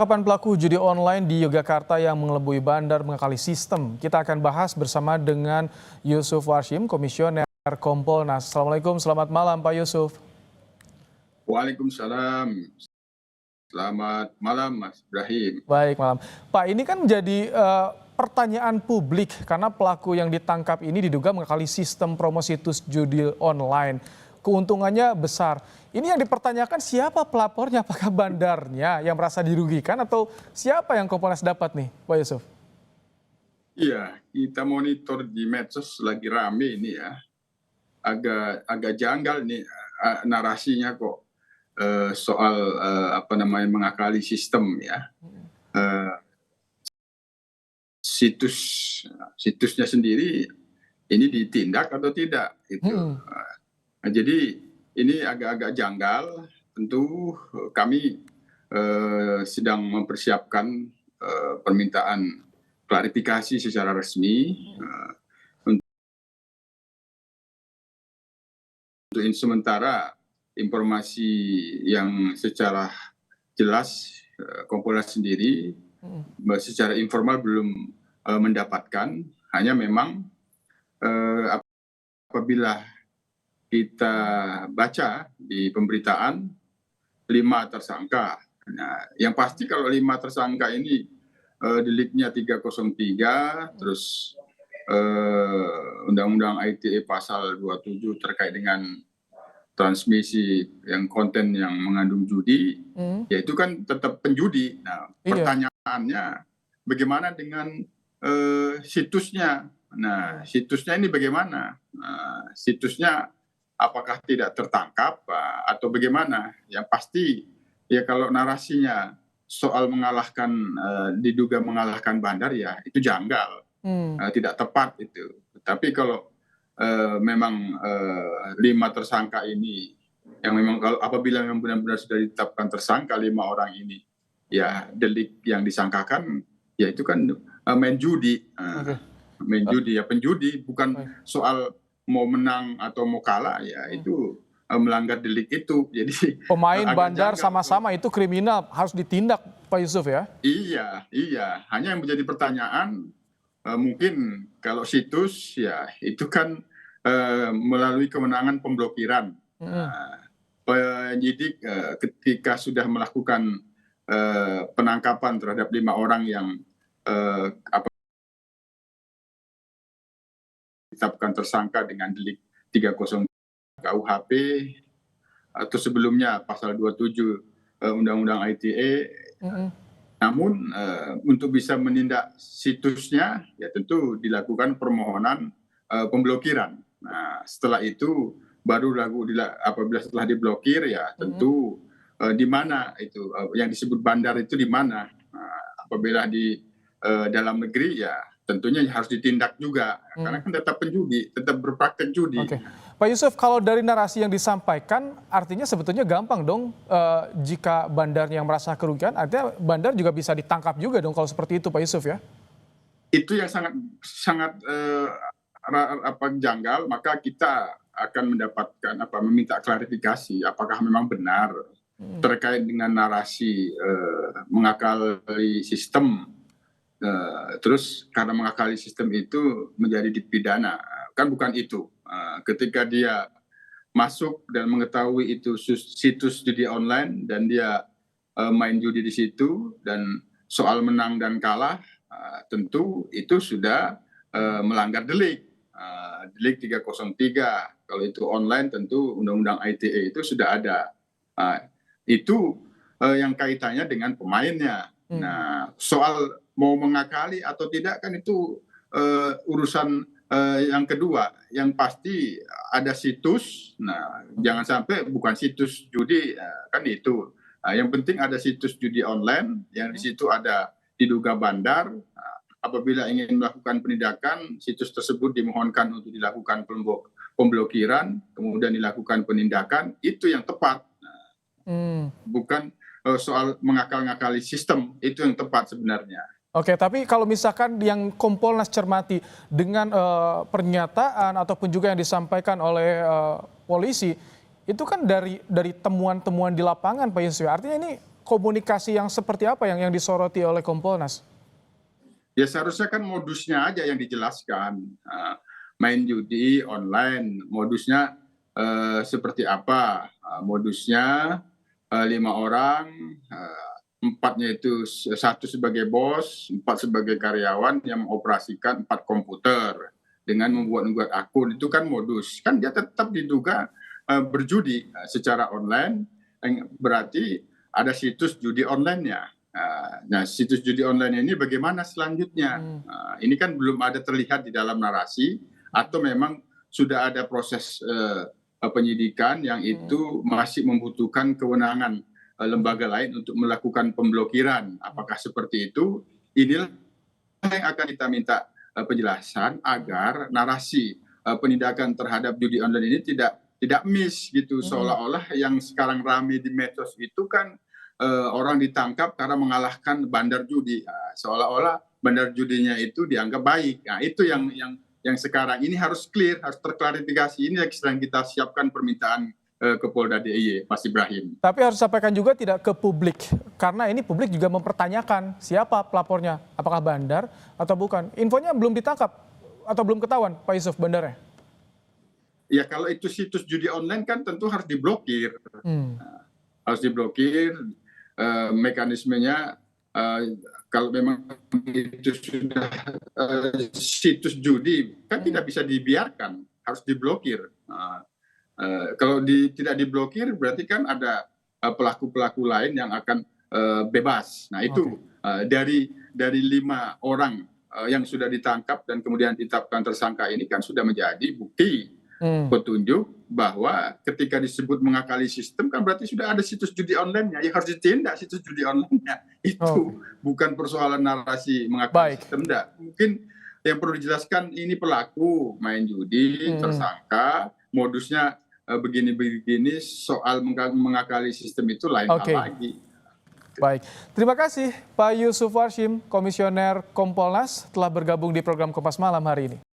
Kapan pelaku judi online di Yogyakarta yang mengelabui bandar mengakali sistem? Kita akan bahas bersama dengan Yusuf Warshim, Komisioner Kompolnas. Assalamualaikum, selamat malam Pak Yusuf. Waalaikumsalam. Selamat malam Mas Ibrahim. Baik, malam. Pak, ini kan menjadi pertanyaan publik karena pelaku yang ditangkap ini diduga mengakali sistem promo situs judi online. Keuntungannya besar. Ini yang dipertanyakan siapa pelapornya, apakah bandarnya yang merasa dirugikan atau siapa yang Kompolnas dapat nih, Pak Yusuf? Iya, kita monitor di medsos lagi rame ini ya. Agak janggal nih narasinya kok soal mengakali sistem ya. Situsnya sendiri ini ditindak atau tidak itu. Jadi ini agak-agak janggal. Tentu kami sedang mempersiapkan permintaan klarifikasi secara resmi untuk sementara informasi yang secara jelas Kompolnas sendiri secara informal belum mendapatkan. Hanya memang apabila kita baca di pemberitaan 5 tersangka. Nah, yang pasti kalau 5 tersangka ini deliknya 303, terus Undang-Undang ITE pasal 27 terkait dengan transmisi yang konten yang mengandung judi, ya itu kan tetap penjudi. Nah, pertanyaannya bagaimana dengan situsnya? Nah, situsnya ini bagaimana? Situsnya apakah tidak tertangkap atau bagaimana? Yang pasti ya kalau narasinya soal diduga mengalahkan bandar ya itu janggal, tidak tepat itu. Tapi kalau memang 5 tersangka ini yang memang apabila memang benar-benar sudah ditetapkan tersangka 5 orang ini, ya delik yang disangkakan ya itu kan main judi, main judi ya penjudi, bukan soal mau menang atau mau kalah ya itu melanggar delik itu. Jadi pemain bandar sama-sama itu kriminal, harus ditindak Pak Yusuf ya? Iya. Hanya yang menjadi pertanyaan mungkin kalau situs ya itu kan melalui kewenangan pemblokiran. Penyidik ketika sudah melakukan penangkapan terhadap 5 orang yang ditetapkan tersangka dengan delik 303 KUHP atau sebelumnya pasal 27 Undang-Undang ITE. Namun untuk bisa menindak situsnya ya tentu dilakukan permohonan pemblokiran. Nah, setelah itu baru apabila setelah diblokir ya tentu di mana itu yang disebut bandar itu di mana. Apabila di dalam negeri ya tentunya harus ditindak juga, karena kan tetap penjudi, tetap berpraktek judi. Pak Yusuf, kalau dari narasi yang disampaikan, artinya sebetulnya gampang dong jika bandarnya yang merasa kerugian, artinya bandar juga bisa ditangkap juga dong kalau seperti itu Pak Yusuf ya? Itu yang sangat janggal, maka kita akan mendapatkan meminta klarifikasi apakah memang benar terkait dengan narasi mengakali sistem. Terus karena mengakali sistem itu menjadi dipidana, kan bukan itu. Ketika dia masuk dan mengetahui itu situs judi online dan dia main judi di situ dan soal menang dan kalah, tentu itu sudah melanggar delik 303. Kalau itu online tentu Undang-Undang ITE itu sudah ada. Itu yang kaitannya dengan pemainnya. Nah, soal mau mengakali atau tidak kan itu urusan yang kedua. Yang pasti ada situs. Nah, jangan sampai bukan situs judi kan itu. Yang penting ada situs judi online yang di situ ada diduga bandar. Apabila ingin melakukan penindakan, situs tersebut dimohonkan untuk dilakukan pemblokiran, kemudian dilakukan penindakan, itu yang tepat. Bukan soal mengakali sistem, itu yang tepat sebenarnya. Oke, tapi kalau misalkan yang Kompolnas cermati dengan pernyataan ataupun juga yang disampaikan oleh polisi, itu kan dari temuan-temuan di lapangan Pak Yusuf. Artinya ini komunikasi yang seperti apa yang disoroti oleh Kompolnas? Ya seharusnya kan modusnya aja yang dijelaskan. Main judi online, modusnya seperti apa? Modusnya 5 orang, 4-nya itu 1 sebagai bos, 4 sebagai karyawan yang mengoperasikan 4 komputer dengan membuat akun. Itu kan modus. Kan dia tetap diduga berjudi secara online, berarti ada situs judi online-nya. Nah, situs judi online ini bagaimana selanjutnya? Ini kan belum ada terlihat di dalam narasi, atau memang sudah ada proses penyidikan yang itu masih membutuhkan kewenangan lembaga lain untuk melakukan pemblokiran. Apakah seperti itu? Inilah yang akan kita minta penjelasan agar narasi penindakan terhadap judi online ini tidak miss gitu, seolah-olah yang sekarang ramai di medsos itu kan orang ditangkap karena mengalahkan bandar judi, seolah-olah bandar judinya itu dianggap baik. Nah, itu yang sekarang ini harus clear, harus terklarifikasi. Ini yang sedang kita siapkan permintaan ke Polda DIY, Mas Ibrahim. Tapi harus sampaikan juga tidak ke publik, karena ini publik juga mempertanyakan siapa pelapornya, apakah bandar atau bukan. Infonya belum ditangkap atau belum ketahuan, Pak Yusuf, bandarnya? Ya kalau itu situs judi online kan tentu harus diblokir. Harus diblokir, mekanismenya kalau memang itu sudah situs judi, kan tidak bisa dibiarkan, harus diblokir. Kalau tidak diblokir berarti kan ada pelaku-pelaku lain yang akan bebas. Nah itu dari 5 orang yang sudah ditangkap dan kemudian ditetapkan tersangka ini kan sudah menjadi bukti petunjuk bahwa ketika disebut mengakali sistem kan berarti sudah ada situs judi online-nya, yang harus ditindak situs judi online-nya. Itu bukan persoalan narasi mengakali sistem. Enggak. Mungkin yang perlu dijelaskan ini pelaku main judi, tersangka, modusnya begini-begini, soal mengakali sistem itu lain hal lagi. Baik, terima kasih Pak Yusuf Warshim, Komisioner Kompolnas telah bergabung di program Kompas Malam hari ini.